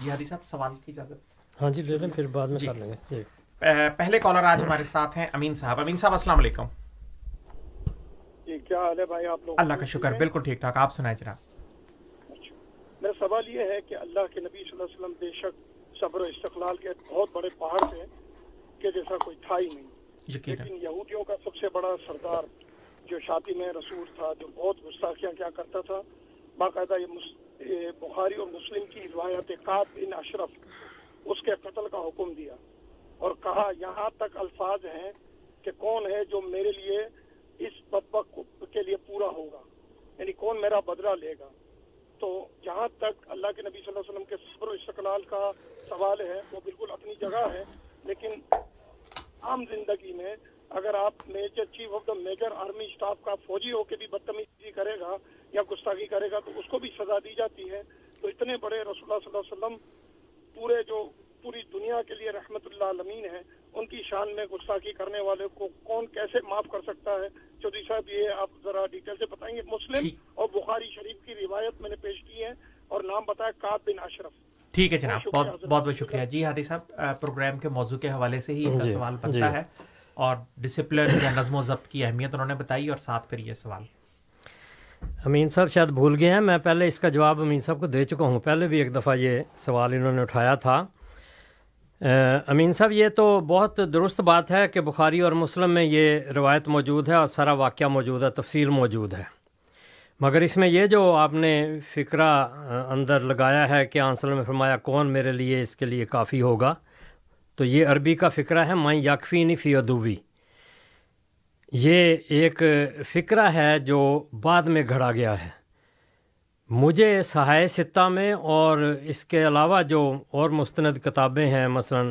جی ہادی صاحب سوال کی اجازت؟ ہاں جی لے لیں، پھر بعد میں جی کر لیں گے. جی پہلے کالر آج ہمارے ساتھ ہیں امین صاحب. امین صاحب السلام علیکم. جی کیا حال ہے بھائی؟ آپ لوگ اللہ کا شکر، بالکل ٹھیک ٹھاک. آپ سنائیں جناب. اچھا، میرا سوال یہ ہے کہ اللہ کے نبی صلی اللہ علیہ وسلم بے شک صبر و استقلال کے بہت بڑے پہاڑ تھے کہ جیسا کوئی تھا ہی نہیں، یقیناً. لیکن یہودیوں کا سب سے بڑا سردار جو شاطی میں رسول تھا، جو بہت گستاخیاں کیا کرتا تھا، باقاعدہ یہ بخاری اور مسلم کی روایت کعب بن اشرف، اس کے قتل کا حکم دیا اور کہا یہاں تک الفاظ ہیں کہ کون ہے جو میرے لیے اس بدبخت کے لیے پورا ہوگا، یعنی کون میرا بدلہ لے گا. تو جہاں تک اللہ کے نبی صلی اللہ علیہ وسلم کے صبر و استقلال کا سوال ہے وہ بالکل اپنی جگہ ہے، لیکن عام زندگی میں اگر آپ major chief of the major army staff کا فوجی ہو کے بھی بدتمیزی کرے گا یا گستاخی کرے گا تو اس کو بھی سزا دی جاتی ہے. تو اتنے بڑے رسول اللہ صلی اللہ علیہ وسلم پوری دنیا کے لیے رحمت اللہ عالمین ہے، ان کی شان میں گستاخی کرنے والے کو کون کیسے معاف کر سکتا ہے؟ چودھری صاحب یہ آپ ذرا ڈیٹیل سے بتائیں گے. مسلم اور بخاری شریف کی روایت میں نے پیش کی ہے اور نام بتایا کعب بن اشرف. ٹھیک ہے جناب، بہت بہت شکریہ. جی ہادی صاحب پروگرام کے موضوع کے حوالے سے ہی ان کا سوال بنتا ہے اور ڈسپلن یا نظم و ضبط کی اہمیت انہوں نے بتائی اور ساتھ پھر یہ سوال. امین صاحب شاید بھول گئے ہیں، میں پہلے اس کا جواب امین صاحب کو دے چکا ہوں، پہلے بھی ایک دفعہ یہ سوال انہوں نے اٹھایا تھا. امین صاحب یہ تو بہت درست بات ہے کہ بخاری اور مسلم میں یہ روایت موجود ہے اور سارا واقعہ موجود ہے، تفصیل موجود ہے، مگر اس میں یہ جو آپ نے فکرہ اندر لگایا ہے کہ آنسل میں فرمایا کون میرے لیے اس کے لیے کافی ہوگا، تو یہ عربی کا فکرہ ہے من یکفینی فی عدوی. یہ ایک فکرہ ہے جو بعد میں گھڑا گیا ہے. مجھے صحائح ستہ میں اور اس کے علاوہ جو اور مستند کتابیں ہیں، مثلا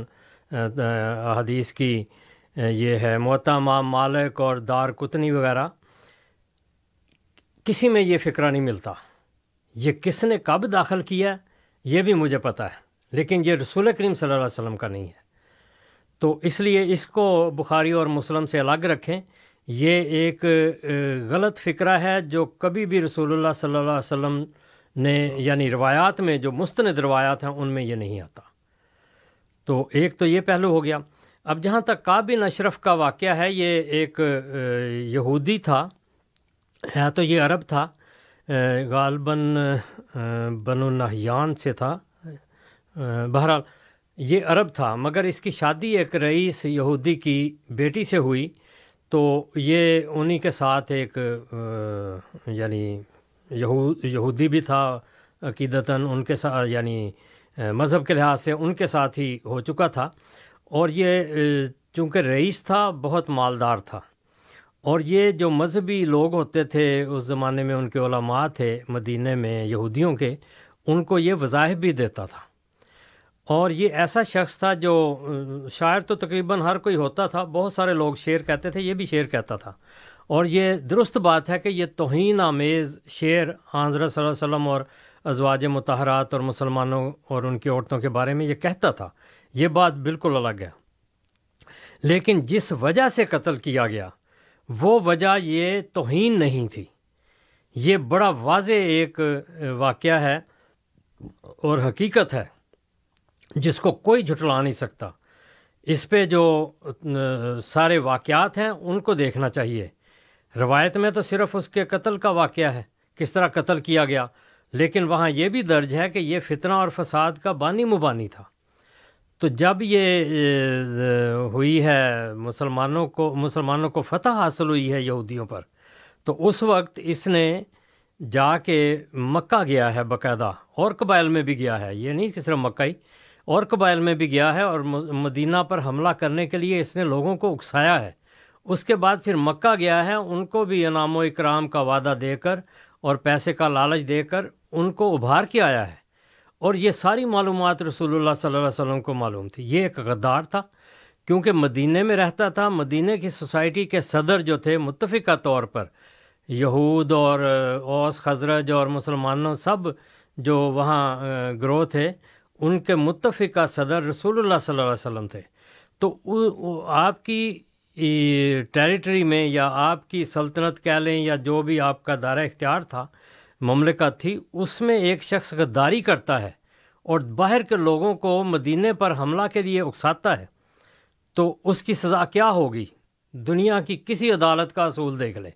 حدیث کی یہ ہے موطا امام مالک اور دار قطنی وغیرہ، کسی میں یہ فکرہ نہیں ملتا. یہ کس نے کب داخل کیا یہ بھی مجھے پتہ ہے، لیکن یہ رسول کریم صلی اللہ علیہ وسلم کا نہیں ہے. تو اس لیے اس کو بخاری اور مسلم سے الگ رکھیں. یہ ایک غلط فکرہ ہے جو کبھی بھی رسول اللہ صلی اللہ علیہ وسلم نے، یعنی روایات میں جو مستند روایات ہیں ان میں یہ نہیں آتا. تو ایک تو یہ پہلو ہو گیا. اب جہاں تک کعب بن اشرف کا واقعہ ہے، یہ ایک یہودی تھا، ہے تو یہ عرب تھا، غالباً بنو نہیان سے تھا، بہرحال یہ عرب تھا، مگر اس کی شادی ایک رئیس یہودی کی بیٹی سے ہوئی. تو یہ انہی کے ساتھ ایک یعنی یہودی بھی تھا عقیدتاً، ان کے ساتھ یعنی مذہب کے لحاظ سے ان کے ساتھ ہی ہو چکا تھا. اور یہ چونکہ رئیس تھا بہت مالدار تھا، اور یہ جو مذہبی لوگ ہوتے تھے اس زمانے میں، ان کے علماء تھے مدینہ میں یہودیوں کے، ان کو یہ وظائف بھی دیتا تھا. اور یہ ایسا شخص تھا جو شاعر تو تقریباً ہر کوئی ہوتا تھا، بہت سارے لوگ شعر کہتے تھے، یہ بھی شعر کہتا تھا. اور یہ درست بات ہے کہ یہ توہین آمیز شعر حضرت صلی اللہ علیہ وسلم اور ازواج مطہرات اور مسلمانوں اور ان کی عورتوں کے بارے میں یہ کہتا تھا. یہ بات بالکل الگ ہے. لیکن جس وجہ سے قتل کیا گیا وہ وجہ یہ توہین نہیں تھی. یہ بڑا واضح ایک واقعہ ہے اور حقیقت ہے جس کو کوئی جھٹلا نہیں سکتا. اس پہ جو سارے واقعات ہیں ان کو دیکھنا چاہیے. روایت میں تو صرف اس کے قتل کا واقعہ ہے، کس طرح قتل کیا گیا، لیکن وہاں یہ بھی درج ہے کہ یہ فتنہ اور فساد کا بانی مبانی تھا. تو جب یہ ہوئی ہے مسلمانوں کو فتح حاصل ہوئی ہے یہودیوں پر، تو اس وقت اس نے جا کے مکہ گیا ہے باقاعدہ، اور قبائل میں بھی گیا ہے، یہ نہیں کہ صرف مکہ ہی، اور قبائل میں بھی گیا ہے، اور مدینہ پر حملہ کرنے کے لیے اس نے لوگوں کو اکسایا ہے. اس کے بعد پھر مکہ گیا ہے، ان کو بھی انعام و اکرام کا وعدہ دے کر اور پیسے کا لالچ دے کر ان کو ابھار کے آیا ہے. اور یہ ساری معلومات رسول اللہ صلی اللہ علیہ وسلم کو معلوم تھی. یہ ایک غدار تھا کیونکہ مدینہ میں رہتا تھا. مدینہ کی سوسائٹی کے صدر جو تھے متفقہ طور پر یہود اور اوس خزرج اور مسلمانوں سب جو وہاں گروہ تھے، ان کے متفقہ صدر رسول اللہ صلی اللہ علیہ وسلم تھے. تو آپ کی ٹیریٹری میں یا آپ کی سلطنت کہہ لیں یا جو بھی آپ کا دائرہ اختیار تھا، مملکت تھی، اس میں ایک شخص غداری کرتا ہے اور باہر کے لوگوں کو مدینے پر حملہ کے لیے اکساتا ہے تو اس کی سزا کیا ہوگی؟ دنیا کی کسی عدالت کا اصول دیکھ لیں۔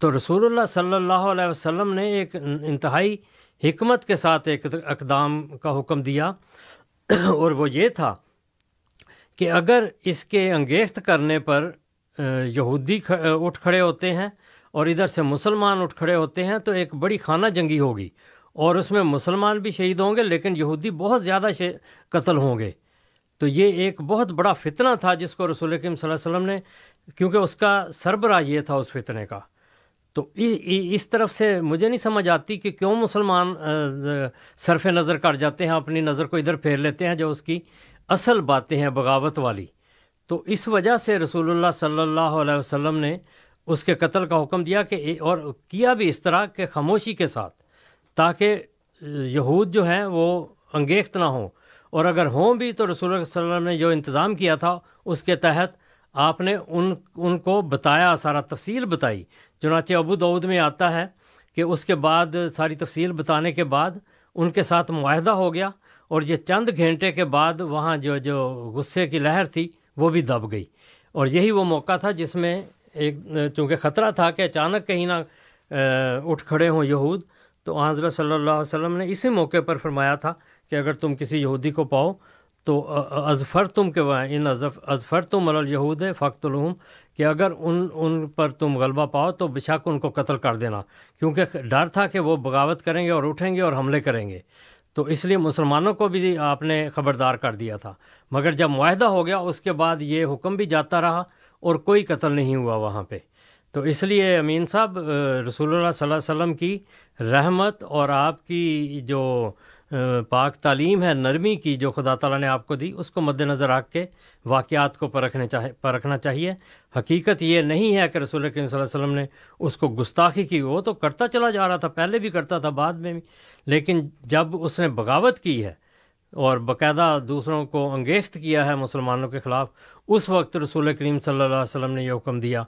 تو رسول اللہ صلی اللہ علیہ وسلم نے ایک انتہائی حکمت کے ساتھ ایک اقدام کا حکم دیا، اور وہ یہ تھا کہ اگر اس کے انگیخت کرنے پر یہودی اٹھ کھڑے ہوتے ہیں اور ادھر سے مسلمان اٹھ کھڑے ہوتے ہیں تو ایک بڑی خانہ جنگی ہوگی، اور اس میں مسلمان بھی شہید ہوں گے لیکن یہودی بہت زیادہ قتل ہوں گے۔ تو یہ ایک بہت بڑا فتنہ تھا جس کو رسول کریم صلی اللہ علیہ وسلم نے، کیونکہ اس کا سربراہ یہ تھا اس فتنے کا۔ تو اس طرف سے مجھے نہیں سمجھ آتی کہ کیوں مسلمان صرف نظر کر جاتے ہیں، اپنی نظر کو ادھر پھیر لیتے ہیں جو اس کی اصل باتیں ہیں بغاوت والی۔ تو اس وجہ سے رسول اللہ صلی اللہ علیہ وسلم نے اس کے قتل کا حکم دیا، کہ اور کیا بھی اس طرح کہ خاموشی کے ساتھ، تاکہ یہود جو ہیں وہ انگیخت نہ ہوں، اور اگر ہوں بھی تو رسول اللہ صلی اللہ علیہ وسلم نے جو انتظام کیا تھا اس کے تحت آپ نے ان کو بتایا، سارا تفصیل بتائی۔ چنانچہ ابو داؤد میں آتا ہے کہ اس کے بعد ساری تفصیل بتانے کے بعد ان کے ساتھ معاہدہ ہو گیا، اور یہ چند گھنٹے کے بعد وہاں جو غصے کی لہر تھی وہ بھی دب گئی۔ اور یہی وہ موقع تھا جس میں چونکہ خطرہ تھا کہ اچانک کہیں نہ اٹھ کھڑے ہوں یہود، تو حضرت صلی اللہ علیہ وسلم نے اسی موقع پر فرمایا تھا کہ اگر تم کسی یہودی کو پاؤ تو ازفرتم کے ان ازفرتم علی الیہود فاقتلوہم، کہ اگر ان پر تم غلبہ پاؤ تو بے شک ان کو قتل کر دینا، کیونکہ ڈر تھا کہ وہ بغاوت کریں گے اور اٹھیں گے اور حملے کریں گے۔ تو اس لیے مسلمانوں کو بھی آپ نے خبردار کر دیا تھا، مگر جب معاہدہ ہو گیا اس کے بعد یہ حکم بھی جاتا رہا اور کوئی قتل نہیں ہوا وہاں پہ۔ تو اس لیے امین صاحب، رسول اللہ صلی اللہ علیہ وسلم کی رحمت اور آپ کی جو پاک تعلیم ہے نرمی کی جو خدا تعالیٰ نے آپ کو دی، اس کو مد نظر رکھ کے واقعات کو پرکھنا چاہیے۔ حقیقت یہ نہیں ہے کہ رسول کریم صلی اللہ علیہ وسلم نے اس کو گستاخی کی، وہ تو کرتا چلا جا رہا تھا، پہلے بھی کرتا تھا بعد میں بھی، لیکن جب اس نے بغاوت کی ہے اور باقاعدہ دوسروں کو انگیخت کیا ہے مسلمانوں کے خلاف، اس وقت رسول کریم صلی اللہ علیہ وسلم نے یہ حکم دیا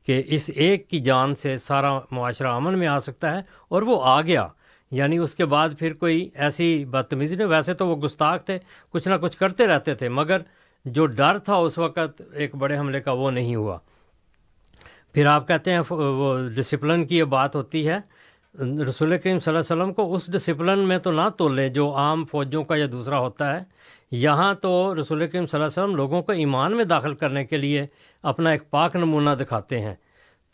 کہ اس ایک کی جان سے سارا معاشرہ امن میں آ سکتا ہے، اور وہ آ گیا۔ یعنی اس کے بعد پھر کوئی ایسی بدتمیزی نہیں، ویسے تو وہ گستاخ تھے، کچھ نہ کچھ کرتے رہتے تھے، مگر جو ڈر تھا اس وقت ایک بڑے حملے کا وہ نہیں ہوا۔ پھر آپ کہتے ہیں وہ ڈسپلن کی یہ بات ہوتی ہے، رسول کریم صلی اللہ علیہ وسلم کو اس ڈسپلن میں تو نہ تولیں جو عام فوجوں کا یا دوسرا ہوتا ہے۔ یہاں تو رسول کریم صلی اللہ علیہ وسلم لوگوں کو ایمان میں داخل کرنے کے لیے اپنا ایک پاک نمونہ دکھاتے ہیں۔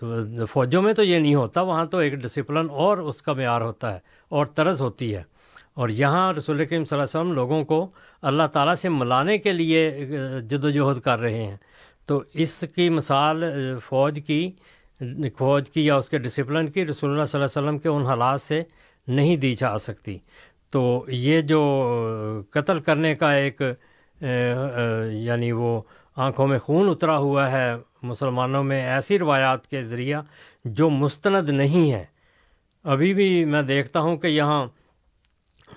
تو فوجوں میں تو یہ نہیں ہوتا، وہاں تو ایک ڈسپلن اور اس کا معیار ہوتا ہے اور طرز ہوتی ہے، اور یہاں رسول کریم صلی اللہ علیہ وسلم لوگوں کو اللہ تعالیٰ سے ملانے کے لیے جدوجہد کر رہے ہیں۔ تو اس کی مثال فوج کی یا اس کے ڈسپلن کی رسول اللہ صلی اللہ علیہ وسلم کے ان حالات سے نہیں دی جا سکتی۔ تو یہ جو قتل کرنے کا ایک یعنی وہ آنکھوں میں خون اترا ہوا ہے مسلمانوں میں ایسی روایات کے ذریعہ جو مستند نہیں ہے۔ ابھی بھی میں دیکھتا ہوں کہ یہاں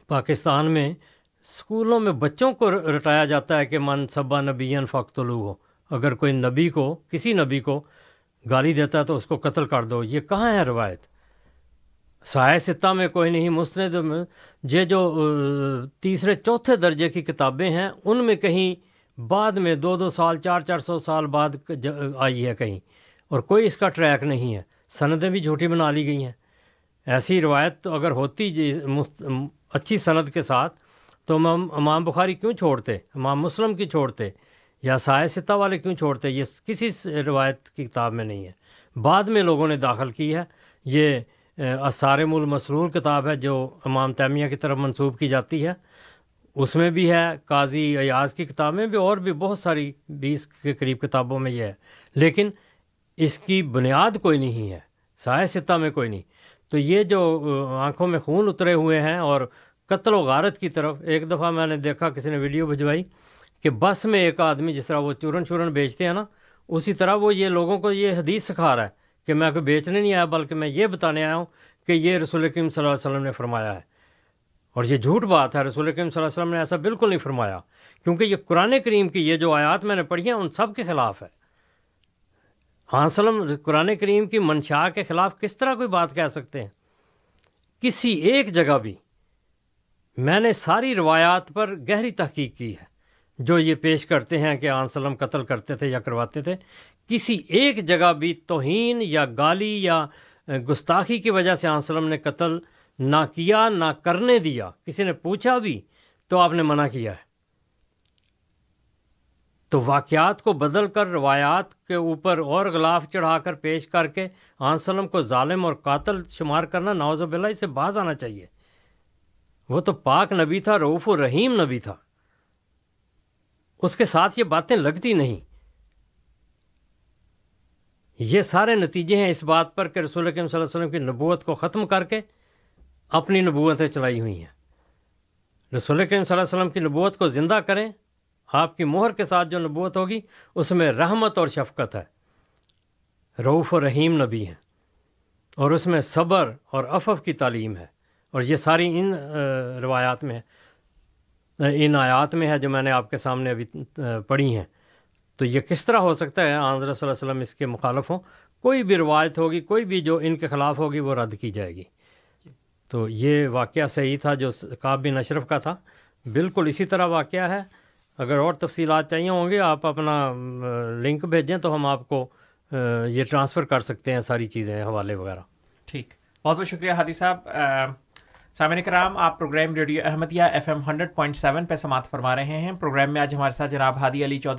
پاکستان میں اسکولوں میں بچوں کو رٹایا جاتا ہے کہ من سبا نبیًا فاقتلوہ، اگر کوئی نبی کو کسی نبی کو گالی دیتا ہے تو اس کو قتل کر دو۔ یہ کہاں ہے روایت؟ سایہ ستہ میں کوئی نہیں، مستند میں یہ جو تیسرے چوتھے درجے کی کتابیں ہیں ان میں کہیں بعد میں 200 سال 400 سال بعد آئی ہے کہیں، اور کوئی اس کا ٹریک نہیں ہے، سندیں بھی جھوٹی بنا لی گئی ہیں۔ ایسی روایت تو اگر ہوتی اچھی سند کے ساتھ تو امام بخاری کیوں چھوڑتے، امام مسلم کی چھوڑتے، یا سایہ ستہ والے کیوں چھوڑتے؟ یہ کسی روایت کی کتاب میں نہیں ہے، بعد میں لوگوں نے داخل کی ہے۔ یہ الصارم المسلول کتاب ہے جو امام تیمیہ کی طرف منسوب کی جاتی ہے، اس میں بھی ہے، قاضی ایاز کی کتاب میں بھی، اور بھی بہت ساری 20 کے قریب کتابوں میں یہ ہے، لیکن اس کی بنیاد کوئی نہیں ہے، سایہ ستہ میں کوئی نہیں۔ تو یہ جو آنکھوں میں خون اترے ہوئے ہیں اور قتل و غارت کی طرف، ایک دفعہ میں نے دیکھا کسی نے ویڈیو بھجوائی کہ بس میں ایک آدمی جس طرح وہ چورن شورن بیچتے ہیں نا، اسی طرح وہ یہ لوگوں کو یہ حدیث سکھا رہا ہے کہ میں کوئی بیچنے نہیں آیا بلکہ میں یہ بتانے آیا ہوں کہ یہ رسول کریم صلی اللہ علیہ وسلم نے فرمایا ہے، اور یہ جھوٹ بات ہے، رسول کریم صلی اللہ علیہ وسلم نے ایسا بالکل نہیں فرمایا، کیونکہ یہ قرآن کریم کی یہ جو آیات میں نے پڑھی ہیں ان سب کے خلاف ہے۔ ہاں سلم قرآن کریم کی منشاء کے خلاف کس طرح کوئی بات کہہ سکتے ہیں؟ کسی ایک جگہ بھی میں نے ساری روایات پر گہری تحقیق کی ہے جو یہ پیش کرتے ہیں کہ آن سلم قتل کرتے تھے یا کرواتے تھے. کسی ایک جگہ بھی توہین یا گالی یا گستاخی کی وجہ سے آن سلم نے قتل نہ کیا نہ کرنے دیا. کسی نے پوچھا بھی تو آپ نے منع کیا ہے. تو واقعات کو بدل کر روایات کے اوپر اور غلاف چڑھا کر پیش کر کے آن سلم کو ظالم اور قاتل شمار کرنا، نعوذ باللہ، اس سے باز آنا چاہیے. وہ تو پاک نبی تھا، رؤوف الرحیم نبی تھا، اس کے ساتھ یہ باتیں لگتی نہیں. یہ سارے نتیجے ہیں اس بات پر کہ رسول اکرم صلی اللہ علیہ وسلم کی نبوت کو ختم کر کے اپنی نبوتیں چلائی ہوئی ہیں. رسول اکرم صلی اللہ علیہ وسلم کی نبوت کو زندہ کریں. آپ کی مہر کے ساتھ جو نبوت ہوگی اس میں رحمت اور شفقت ہے، رؤوف الرحیم نبی ہیں، اور اس میں صبر اور عفو کی تعلیم ہے. اور یہ ساری ان روایات میں ان آیات میں ہے جو میں نے آپ کے سامنے ابھی پڑھی ہیں. تو یہ کس طرح ہو سکتا ہے حضرت صلی اللہ علیہ وسلم اس کے مخالف ہوں؟ کوئی بھی روایت ہوگی، کوئی بھی جو ان کے خلاف ہوگی وہ رد کی جائے گی. تو یہ واقعہ صحیح تھا جو کعب بن اشرف کا تھا، بالکل اسی طرح واقعہ ہے. اگر اور تفصیلات چاہیے ہوں گے آپ اپنا لنک بھیجیں تو ہم آپ کو یہ ٹرانسفر کر سکتے ہیں ساری چیزیں، حوالے وغیرہ. ٹھیک، بہت بہت شکریہ ہادی صاحب. سامعین کرام، آپ پروگرام ریڈیو احمدیہ FM 100.7 پہ سماعت فرما رہے ہیں. پروگرام میں آج ہمارے ساتھ جناب ہادی علی چودھری